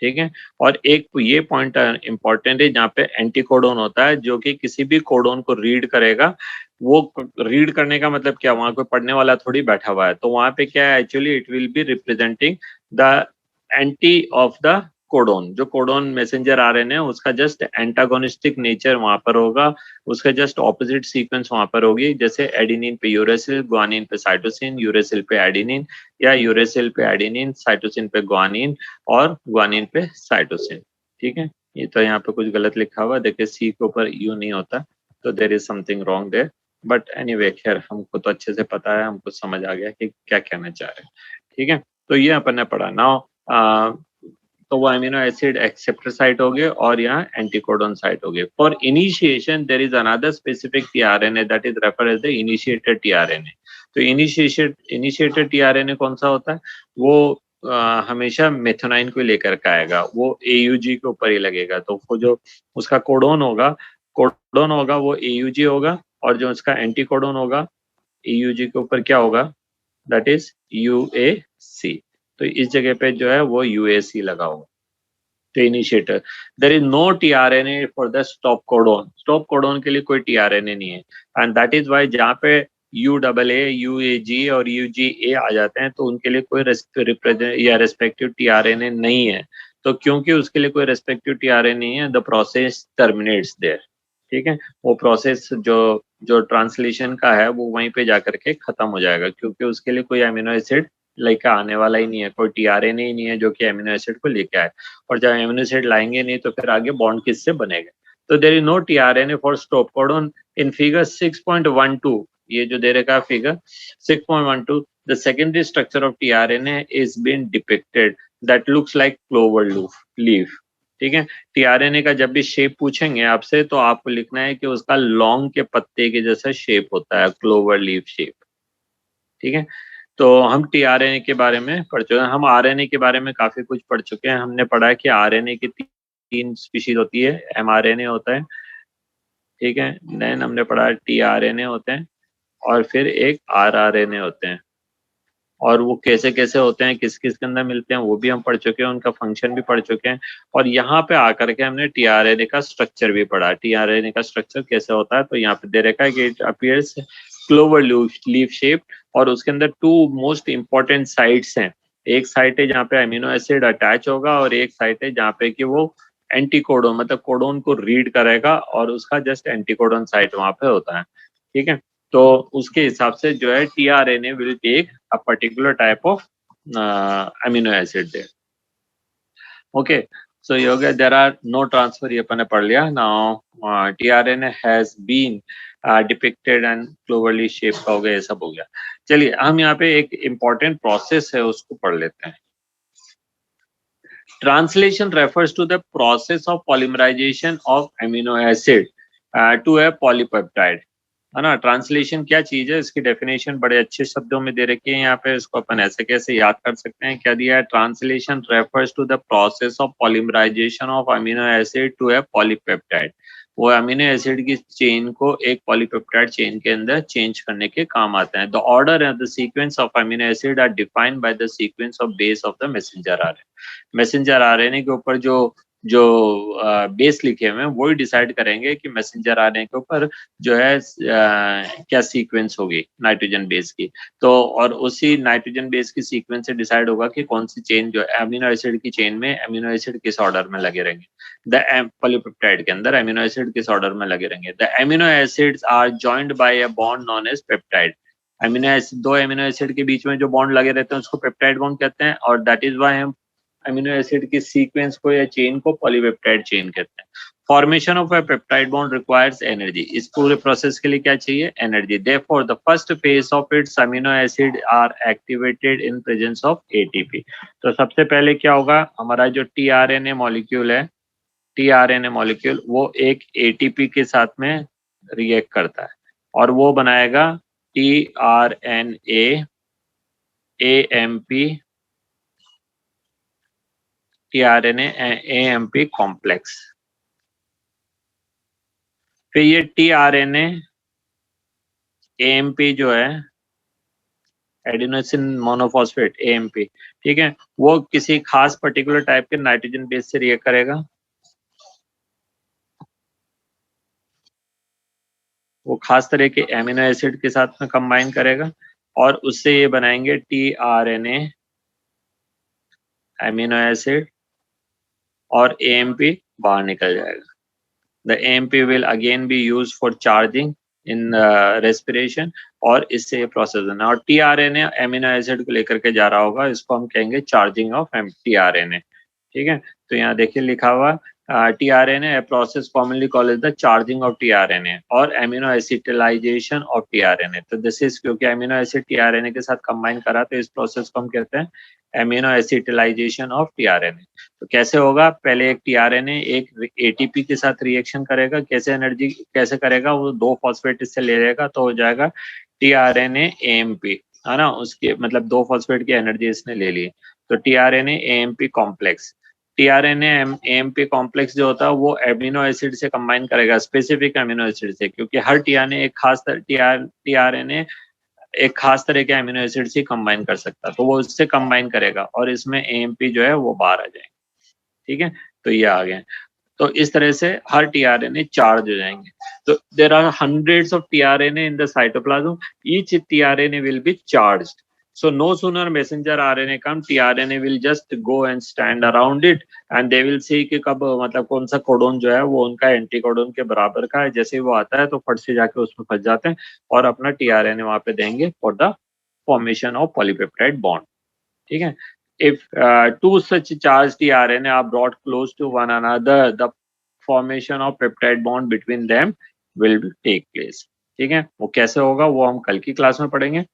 ठीक है। और एक ये पॉइंट इंपॉर्टेंट है जहाँ पे एंटी कोडोन होता है, जो कि किसी भी कोडोन को रीड करेगा। वो रीड करने का मतलब क्या, वहां कोई पढ़ने वाला थोड़ी बैठा हुआ है, तो वहां पे क्या है, actually it will be representing the anti of the codon. जो कोडोन मैसेंजर आरएनए है उसका जस्ट एंटागोनिस्टिक नेचर वहां पर होगा, उसका जस्ट ऑपोजिट सीक्वेंस वहां पर होगी। जैसे एडिनिन पे यूरेसिल, ग्वानिन पे साइटोसिन, यूरेसिल पे एडिनिन, या यूरेसिल पे एडिनिन, साइटोसिन पे ग्वानिन, और ग्वानिन पे साइटोसिन। ठीक है, ये तो यहाँ पे कुछ गलत लिखा हुआ, देखिए सी के ऊपर यू नहीं होता, तो there is something wrong there, but anyway खैर हमको तो अच्छे से पता है, हमको समझ आ गया कि क्या कहना चाह रहे हैं। ठीक है, तो ये अपन ने पढ़ा। नाउ तो वो अमीनो एसिड एक्सेप्टर साइट हो गए और यहाँ एंटीकोडोन साइट हो गए। For initiation there is another specific tRNA that is referred as the initiated tRNA. तो इनिशिएटेड टीआरएनए कौन सा होता है, वो हमेशा मेथोनाइन को लेकर के आएगा, वो एयूजी के ऊपर ही लगेगा। तो वो जो उसका कोडोन होगा वो एयूजी होगा, और जो उसका एंटीकोडोन होगा एयूजी के ऊपर क्या होगा, दैट इज यूएसी। तो इस जगह पे जो है वो यूएसी लगा होगा। तो initiator, there is no tRNA for the stop codon. Stop codon के लिए कोई टीआरएनए नहीं है, एंड दैट इज वाई जहाँ पे यूए यूएजी और यूजीए आ जाते हैं तो उनके लिए कोई रिप्रेजेंट या रेस्पेक्टिव टीआरएनए नहीं है। तो क्योंकि उसके लिए कोई रेस्पेक्टिव टीआरएनए नहीं है, द प्रोसेस टर्मिनेट्स देयर। ठीक है, वो प्रोसेस जो जो ट्रांसलेशन का है वो वहीं पे जाकर के खत्म हो जाएगा, क्योंकि उसके लिए कोई अमीनो एसिड लेके आने वाला ही नहीं है, कोई टीआरएनए ही नहीं है जो कि अमीनो एसिड को लेके आए। और जब अमीनो एसिड लाएंगे नहीं तो फिर आगे बॉन्ड किससे बनेगा। तो there is no tRNA for stop codon. In figure 6.12, ये जो दे रखा है figure 6.12, the secondary structure of tRNA is been depicted that looks like clover leaf. ठीक है, टीआरएनए का जब भी शेप पूछेंगे आपसे तो आपको लिखना है कि उसका लौंग के पत्ते के जैसा शेप होता है, क्लोवर लीफ शेप। ठीक है, तो हम टीआरएनए के बारे में पढ़ चुके हैं, हम आरएनए के बारे में काफी कुछ पढ़ चुके हैं। हमने पढ़ा है कि आरएनए की तीन स्पीशीज होती है, एमआरएनए होता है, ठीक है, देन हमने पढ़ा टीआरएनए होते हैं, और फिर एक आरआरएनए होते हैं। और वो कैसे कैसे होते हैं, किस किस के अंदर मिलते हैं, वो भी हम पढ़ चुके हैं, उनका फंक्शन भी पढ़ चुके हैं। और यहाँ पे आकर के हमने टीआरएनए का स्ट्रक्चर भी पढ़ा। टीआरएनए का स्ट्रक्चर कैसे होता है, तो यहाँ पे दे रखा है कि it appears clover leaf shape, और उसके अंदर टू मोस्ट इंपॉर्टेंट साइट्स हैं। एक साइट है जहाँ पे अमीनो एसिड अटैच होगा, और एक साइट है जहाँ पे कि वो एंटीकोडोन मतलब कोडोन को रीड करेगा, और उसका जस्ट एंटीकोडोन साइट वहाँ पे होता है। ठीक है, तो उसके हिसाब से जो है tRNA will take a particular type of amino acid there. Okay, so ये हो गया, देयर आर नो ट्रांसफर, ये अपन ने पढ़ लिया। Now tRNA has been depicted and cloverleaf shape का हो गया, ये सब हो गया। चलिए हम यहाँ पे एक इम्पॉर्टेंट प्रोसेस है उसको पढ़ लेते हैं। Translation refers to the process of polymerization of amino acid to a polypeptide, है ना। ट्रांसलेशन क्या चीज है, इसकी डेफिनेशन बड़े अच्छे शब्दों में दे रखी है यहाँ पे, इसको अपन ऐसे कैसे याद कर सकते हैं। क्या दिया है, translation refers to the process of polymerisation of amino acid to a polypeptide. वो अमीनो एसिड की चेन को एक पॉलीपेप्टाइड चेन के अंदर चेंज करने के काम आते हैं। The order and the sequence of amino acid are defined by the sequence of base of the messenger RNA. Messenger RNA के ऊपर जो जो बेस लिखे हुए हैं वही डिसाइड करेंगे कि मैसेंजर आरएनए के ऊपर जो है क्या सीक्वेंस होगी नाइट्रोजन बेस की। तो और उसी नाइट्रोजन बेस की सीक्वेंस से डिसाइड होगा कि कौन सी चेन जो अमीनो एसिड की चेन में अमीनो एसिड किस ऑर्डर में लगे रहेंगे। द पॉलीपेप्टाइड के अंदर अमीनो एसिड किस ऑर्डर में लगे रहेंगे। The amino acids are joined by a bond known as peptide. Amino acid, दो अमीनो एसिड के बीच में जो बॉन्ड लगे रहते हैं उसको पेप्टाइड बॉन्ड कहते हैं, और दैट इज व्हाई हम अमीनो एसिड की सीक्वेंस को या चेन को पॉलीपेप्टाइड चेन कहते हैं। Formation of a peptide bond requires energy, इस पूरे प्रोसेस के लिए क्या चाहिए? Energy. Therefore the first phase of its amino acid are activated in presence of ATP. तो सबसे पहले क्या होगा, हमारा जो टीआरएनए मॉलिक्यूल है, टीआरएनए मॉलिक्यूल वो एक एटीपी के साथ में रिएक्ट करता है और वो बनाएगा tRNA AMP, tRNA AMP complex. फिर ये टीआरएनए एएमपी जो है, एडिनोसिन मोनोफॉस्फेट एएमपी, ठीक है, वो किसी खास पर्टिकुलर टाइप के नाइट्रोजन बेस से रिएक्ट करेगा, वो खास तरह के एमिनो एसिड के साथ में कंबाइन करेगा और उससे ये बनाएंगे टीआरएनए एमिनो एसिड और एएमपी बाहर निकल जाएगा। The AMP will again be used for charging in respiration और इससे ये प्रोसेस होना। और टीआरएनए एमिनो एसिड को लेकर के जा रहा होगा, इसको हम कहेंगे चार्जिंग ऑफ टीआरएनए, ठीक है। तो यहाँ देखिए लिखा हुआ tRNA process commonly called the charging of tRNA और एमिनो एसिटिलाइजेशन ऑफ टीआरएनए। तो दिस इज, क्योंकि एमिनो एसिड टीआरएनए के साथ कंबाइन करा तो इस प्रोसेस को हम कहते हैं एमिनो एसिटिलाइजेशन ऑफ टीआरएनए। तो कैसे होगा, पहले एक टीआरएनए एक एटीपी के साथ रिएक्शन करेगा, कैसे एनर्जी कैसे करेगा, वो 2 फॉस्फेट इससे ले लेगा तो हो जाएगा टीआरएनए एएमपी, है ना, उसके मतलब 2 फॉस्फेट की एनर्जी इसने ले ली। तो tRNA AMP complex, tRNA AMP complex जो होता है वो एमिनो एसिड से कंबाइन करेगा, स्पेसिफिक एमिनो एसिड से, क्योंकि हर टीआरएनए एक खास टीआरएनए एक खास तरह के एमिनो एसिड से कंबाइन कर सकता है, तो वो उससे कंबाइन करेगा और इसमें एएमपी जो है वो बाहर आ जाएंगे, ठीक है। तो ये आ गए। तो इस तरह से हर टीआरएनए चार्ज हो जाएंगे। तो there are hundreds of tRNA in the cytoplasm, each tRNA will be charged. So no sooner messenger RNA come, tRNA will just go and stand around it and they will see कि कब मतलब कौन सा codon जो है वो उनका anti codon के बराबर का है, जैसे ही वो आता है तो फट से जाके उसमें फंस जाते हैं और अपना tRNA वहां पे देंगे for the formation of polypeptide bond, ठीक है। If two such charged tRNA are brought close to one another, the formation of peptide bond between them will take place, ठीक है। वो कैसे होगा वो हम कल की क्लास में पढ़ेंगे,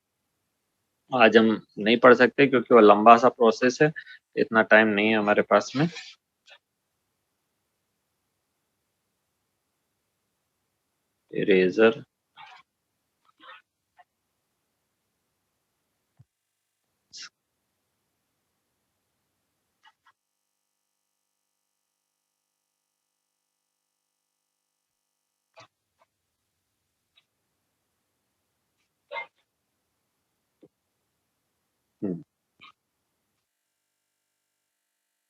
आज हम नहीं पढ़ सकते क्योंकि वो लंबा सा प्रोसेस है, इतना टाइम नहीं है हमारे पास में। Eraser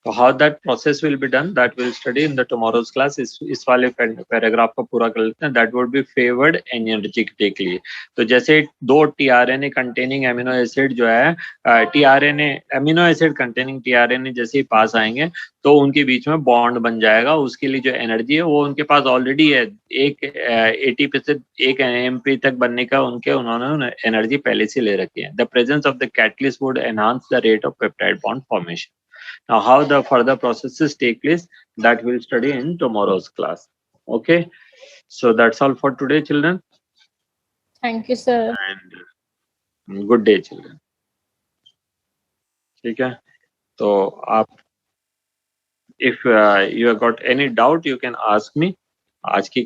So how that process will be done, that we'll study in the tomorrow's class। इस वाले पैराग्राफ को पूरा कर लेते हैं। That would be favored energetically। तो जैसे 2 tRNA containing amino acid जो है tRNA amino acid containing tRNA जैसे ही पास आएंगे तो उनके बीच में बॉन्ड बन जाएगा, उसके लिए जो एनर्जी है वो उनके पास ऑलरेडी है, एक एटीपी से एक एएमपी तक बनने का उन्होंने एनर्जी पहले से ले रखी है। The presence of the catalyst would enhance the rate of peptide bond formation. Now, how the further processes take place, that we'll study in tomorrow's class. Okay, so that's all for today, children. Thank you, sir. And good day, children. ठीक है, तो आप if you have got any doubt, you can ask me. आज की